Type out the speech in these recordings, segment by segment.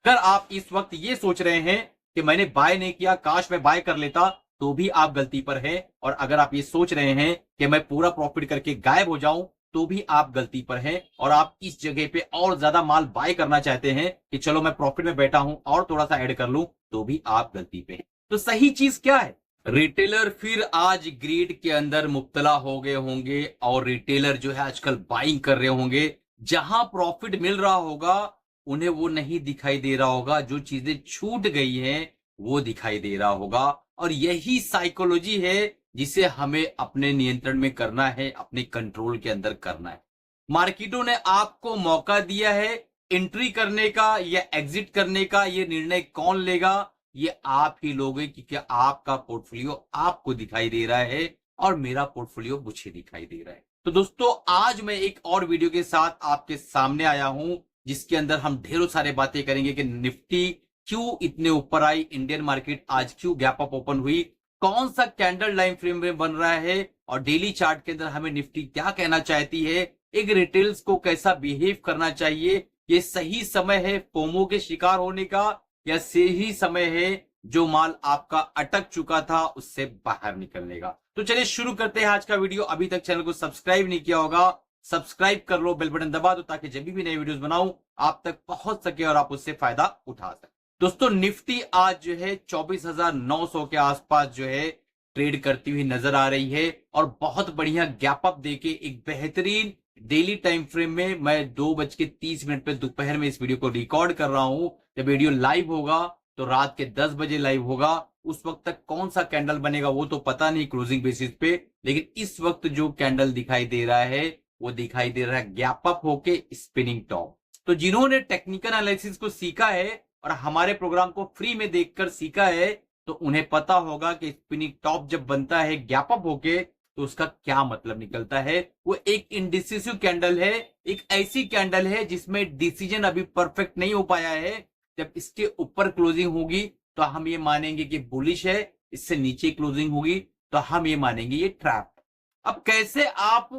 अगर आप इस वक्त ये सोच रहे हैं कि मैंने बाय नहीं किया, काश मैं बाय कर लेता, तो भी आप गलती पर हैं। और अगर आप ये सोच रहे हैं कि मैं पूरा प्रॉफिट करके गायब हो जाऊं, तो भी आप गलती पर हैं। और आप इस जगह पे और ज्यादा माल बाय करना चाहते हैं कि चलो मैं प्रॉफिट में बैठा हूं और थोड़ा सा ऐड कर लूं, तो भी आप गलती पे हैं। तो सही चीज क्या है? रिटेलर फिर आज ग्रीड के अंदर मुब्तला हो गए होंगे और रिटेलर जो है आजकल बाइंग कर रहे होंगे। जहां प्रॉफिट मिल रहा होगा उन्हें वो नहीं दिखाई दे रहा होगा, जो चीजें छूट गई हैं वो दिखाई दे रहा होगा। और यही साइकोलॉजी है जिसे हमें अपने नियंत्रण में करना है, अपने कंट्रोल के अंदर करना है। मार्केटों ने आपको मौका दिया है एंट्री करने का या एग्जिट करने का। ये निर्णय कौन लेगा? ये आप ही लोगे, क्योंकि आपका पोर्टफोलियो आपको दिखाई दे रहा है और मेरा पोर्टफोलियो मुझे दिखाई दे रहा है। तो दोस्तों, आज मैं एक और वीडियो के साथ आपके सामने आया हूं, जिसके अंदर हम ढेरों सारे बातें करेंगे कि निफ्टी क्यों इतने ऊपर आई, इंडियन मार्केट आज क्यों गैप अप ओपन हुई, कौन सा कैंडल लाइन फ्रेम में बन रहा है, और डेली चार्ट के अंदर हमें निफ्टी क्या कहना चाहती है, एक रिटेल्स को कैसा बिहेव करना चाहिए, ये सही समय है फोमो के शिकार होने का या सही समय है जो माल आपका अटक चुका था उससे बाहर निकलने का। तो चलिए शुरू करते हैं आज का वीडियो। अभी तक चैनल को सब्सक्राइब नहीं किया होगा, सब्सक्राइब कर लो, बेल बटन दबा दो ताकि जब भी नई वीडियोस बनाऊं आप तक पहुंच सके और आप उससे फायदा उठा सके। दोस्तों, निफ्टी आज जो है 24,900 के आसपास जो है ट्रेड करती हुई नजर आ रही है और बहुत बढ़िया गैप अप देके एक बेहतरीन डेली टाइम फ्रेम में मैं 2:30 पे दोपहर में इस वीडियो को रिकॉर्ड कर रहा हूं। जब वीडियो लाइव होगा तो रात के 10 बजे लाइव होगा। उस वक्त तक कौन सा कैंडल बनेगा वो तो पता नहीं क्लोजिंग बेसिस पे, लेकिन इस वक्त जो कैंडल दिखाई दे रहा है वो दिखाई दे रहा है गैप अप होके स्पिनिंग टॉप। तो जिन्होंने टेक्निकल एनालिसिस को सीखा है और हमारे प्रोग्राम को फ्री में देखकर सीखा है, तो उन्हें पता होगा कि स्पिनिंग टॉप जब बनता है गैप अप होके तो उसका क्या मतलब निकलता है। वो एक इंडिसिसिव कैंडल है, एक ऐसी कैंडल है जिसमें डिसीजन अभी परफेक्ट नहीं हो पाया है। जब इसके ऊपर क्लोजिंग होगी तो हम ये मानेंगे कि बुलिश है, इससे नीचे क्लोजिंग होगी तो हम ये मानेंगे ये ट्रैप। अब कैसे आप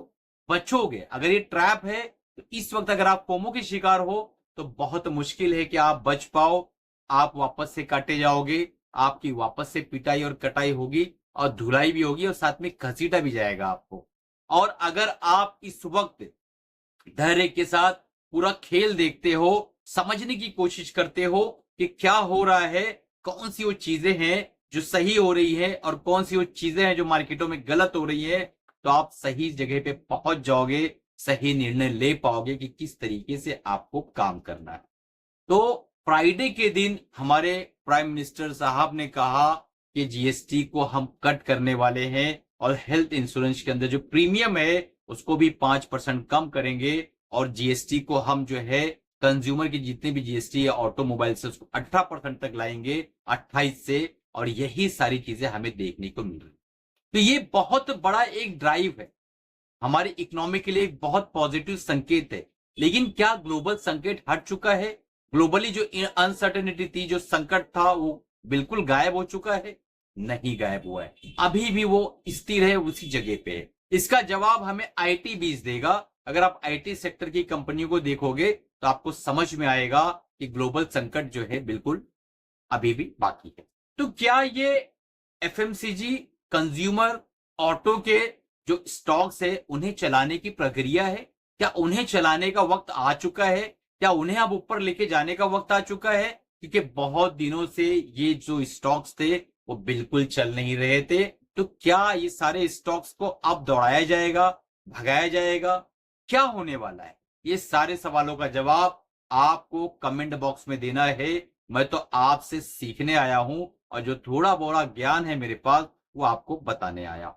बचोगे? अगर ये ट्रैप है तो इस वक्त अगर आप फोमो के शिकार हो तो बहुत मुश्किल है कि आप बच पाओ। आप वापस से काटे जाओगे, आपकी वापस से पिटाई और कटाई होगी और धुलाई भी होगी और साथ में घसीटा भी जाएगा आपको। और अगर आप इस वक्त धैर्य के साथ पूरा खेल देखते हो, समझने की कोशिश करते हो कि क्या हो रहा है, कौन सी वो चीजें हैं जो सही हो रही है और कौन सी वो चीजें हैं जो मार्केटों में गलत हो रही है, तो आप सही जगह पे पहुंच जाओगे, सही निर्णय ले पाओगे कि किस तरीके से आपको काम करना है। तो फ्राइडे के दिन हमारे प्राइम मिनिस्टर साहब ने कहा कि जीएसटी को हम कट करने वाले हैं और हेल्थ इंश्योरेंस के अंदर जो प्रीमियम है उसको भी 5% कम करेंगे और जीएसटी को हम जो है कंज्यूमर की जितनी भी जीएसटी है ऑटोमोबाइल से उसको 18% तक लाएंगे 28 से। और यही सारी चीजें हमें देखने को मिल रही। तो ये बहुत बड़ा एक ड्राइव है हमारी इकोनॉमी के लिए, एक बहुत पॉजिटिव संकेत है। लेकिन क्या ग्लोबल संकेत हट चुका है? ग्लोबली जो अनसर्टेनिटी थी, जो संकट था, वो बिल्कुल गायब हो चुका है? नहीं गायब हुआ है, अभी भी वो स्थिर है, उसी जगह पे है। इसका जवाब हमें आईटी बीज देगा। अगर आप आईटी सेक्टर की कंपनियों को देखोगे तो आपको समझ में आएगा कि ग्लोबल संकट जो है बिल्कुल अभी भी बाकी है। तो क्या ये एफएमसीजी, कंज्यूमर, ऑटो के जो स्टॉक्स है उन्हें चलाने की प्रक्रिया है? क्या उन्हें चलाने का वक्त आ चुका है? क्या उन्हें अब ऊपर लेके जाने का वक्त आ चुका है? क्योंकि बहुत दिनों से ये जो स्टॉक्स थे वो बिल्कुल चल नहीं रहे थे। तो क्या ये सारे स्टॉक्स को अब दौड़ाया जाएगा, भगाया जाएगा? क्या होने वाला है? ये सारे सवालों का जवाब आपको कमेंट बॉक्स में देना है। मैं तो आपसे सीखने आया हूं और जो थोड़ा बोरा ज्ञान है मेरे पास वो आपको बताने आया।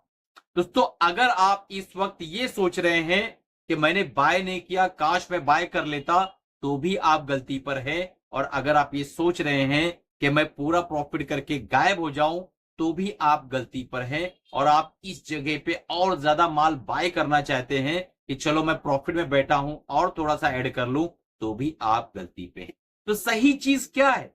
दोस्तों, अगर आप इस वक्त ये सोच रहे हैं कि मैंने बाय नहीं किया, काश मैं बाय कर लेता, तो भी आप गलती पर हैं। और अगर आप ये सोच रहे हैं कि मैं पूरा प्रॉफिट करके गायब हो जाऊं, तो भी आप गलती पर हैं। और आप इस जगह पे और ज्यादा माल बाय करना चाहते हैं कि चलो मैं प्रॉफिट में बैठा हूं और थोड़ा सा ऐड कर लूं, तो भी आप गलती पे हैं। तो सही चीज क्या है?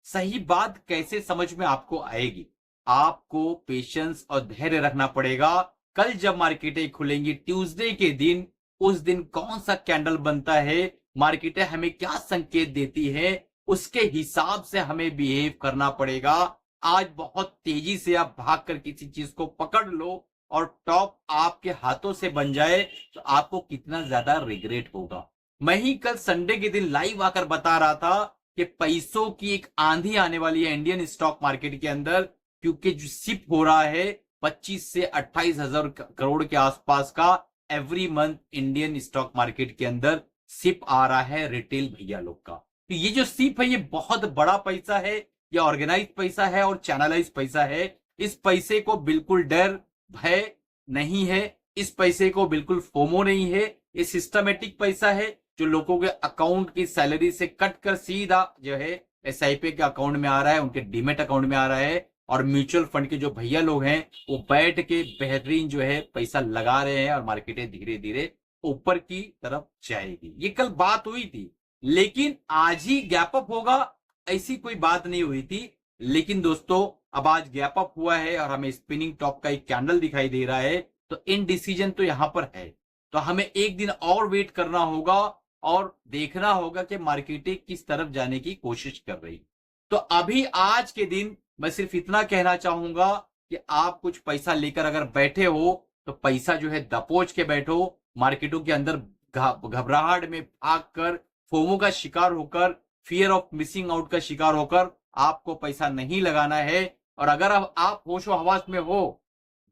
सही बात कैसे समझ में आपको आएगी? आपको पेशेंस और धैर्य रखना पड़ेगा। कल जब मार्केटें खुलेंगी ट्यूसडे के दिन, उस दिन कौन सा कैंडल बनता है, मार्केटें हमें क्या संकेत देती है, उसके हिसाब से हमें बिहेव करना पड़ेगा। आज बहुत तेजी से आप भागकर किसी चीज को पकड़ लो और टॉप आपके हाथों से बन जाए तो आपको कितना ज्यादा रिग्रेट होगा। मैं ही कल संडे के दिन लाइव आकर बता रहा था कि पैसों की एक आंधी आने वाली है इंडियन स्टॉक मार्केट के अंदर, क्योंकि जो सिप हो रहा है 25 से 28 हजार करोड़ के आसपास का every month Indian stock market के अंदर सिप आ रहा है रिटेल भैया लोग का। तो ये जो सिप है ये बहुत बड़ा पैसा है, ये ऑर्गेनाइज पैसा है और चैनलाइज पैसा है। इस पैसे को बिल्कुल डर भय नहीं है, इस पैसे को बिल्कुल फोमो नहीं है। ये सिस्टमेटिक पैसा है जो लोगों के अकाउंट की सैलरी से कट कर सीधा जो है एसआईपी के अकाउंट में आ रहा है, उनके डीमेट अकाउंट में आ रहा है। और म्यूचुअल फंड के जो भैया लोग हैं वो बैठ के बेहतरीन जो है पैसा लगा रहे हैं और मार्केटें धीरे धीरे ऊपर की तरफ जाएगी। ये कल बात हुई थी, लेकिन आज ही गैप अप होगा ऐसी कोई बात नहीं हुई थी। लेकिन दोस्तों अब आज गैप अप हुआ है और हमें स्पिनिंग टॉप का एक कैंडल दिखाई दे रहा है, तो इनडिसीजन तो यहां पर है। तो हमें एक दिन और वेट करना होगा और देखना होगा कि मार्केटें किस तरफ जाने की कोशिश कर रही। तो अभी आज के दिन मैं सिर्फ इतना कहना चाहूंगा कि आप कुछ पैसा लेकर अगर बैठे हो तो पैसा जो है दबोच के बैठो। मार्केटों के अंदर घबराहट में भागकर, फोमो का शिकार होकर, फियर ऑफ मिसिंग आउट का शिकार होकर आपको पैसा नहीं लगाना है। और अगर आप होशो हवास में हो,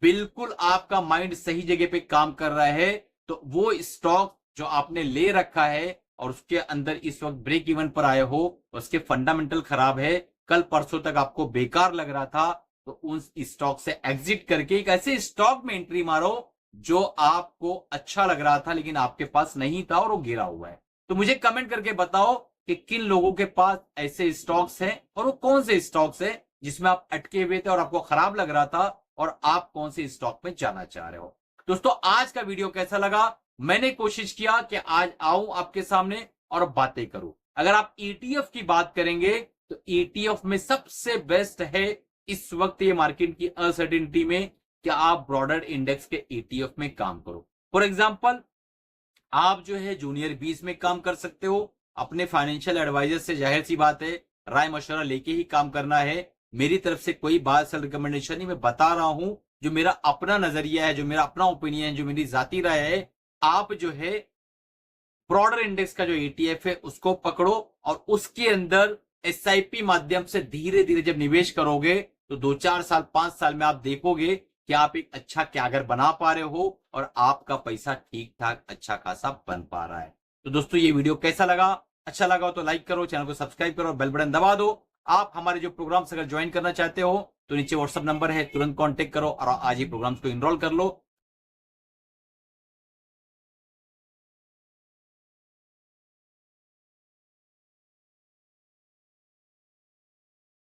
बिल्कुल आपका माइंड सही जगह पे काम कर रहा है, तो वो स्टॉक जो आपने ले रखा है और उसके अंदर इस वक्त ब्रेक इवन पर आए हो, उसके फंडामेंटल खराब है, कल परसों तक आपको बेकार लग रहा था, तो उन स्टॉक से एग्जिट करके एक ऐसे स्टॉक में एंट्री मारो जो आपको अच्छा लग रहा था लेकिन आपके पास नहीं था और वो गिरा हुआ है। तो मुझे कमेंट करके बताओ कि किन लोगों के पास ऐसे स्टॉक्स हैं और वो कौन से स्टॉक्स हैं जिसमें आप अटके हुए थे और आपको खराब लग रहा था और आप कौन से स्टॉक में जाना चाह रहे हो। दोस्तों आज का वीडियो कैसा लगा? मैंने कोशिश किया कि आज आऊं आपके सामने और बातें करूं। अगर आप ईटीएफ की बात करेंगे तो ईटीएफ में सबसे बेस्ट है इस वक्त ये मार्केट की अनसर्टेनिटी में कि आप ब्रॉडर इंडेक्स के ईटीएफ में काम करो। फॉर एग्जांपल आप जो है जूनियर 20 में काम कर सकते हो। अपने फाइनेंशियल एडवाइजर से जाहिर सी बात है राय मशवरा लेके ही काम करना है। मेरी तरफ से कोई बात सेल रिकमेंडेशन नहीं, मैं बता रहा हूं जो मेरा अपना नजरिया है, जो मेरा अपना ओपिनियन है, जो मेरी जाती राय है। आप जो है ब्रॉडर इंडेक्स का जो ईटीएफ है उसको पकड़ो और उसके अंदर एसआईपी माध्यम से धीरे धीरे जब निवेश करोगे तो 2-4 साल 5 साल में आप देखोगे कि आप एक अच्छा कैगर बना पा रहे हो और आपका पैसा ठीक ठाक अच्छा खासा बन पा रहा है। तो दोस्तों ये वीडियो कैसा लगा? अच्छा लगा हो तो लाइक करो, चैनल को सब्सक्राइब करो और बेल बटन दबा दो। आप हमारे जो प्रोग्राम्स अगर ज्वाइन करना चाहते हो तो नीचे व्हाट्सएप नंबर है, तुरंत कांटेक्ट करो और आज ही प्रोग्राम्स को इनरोल कर लो।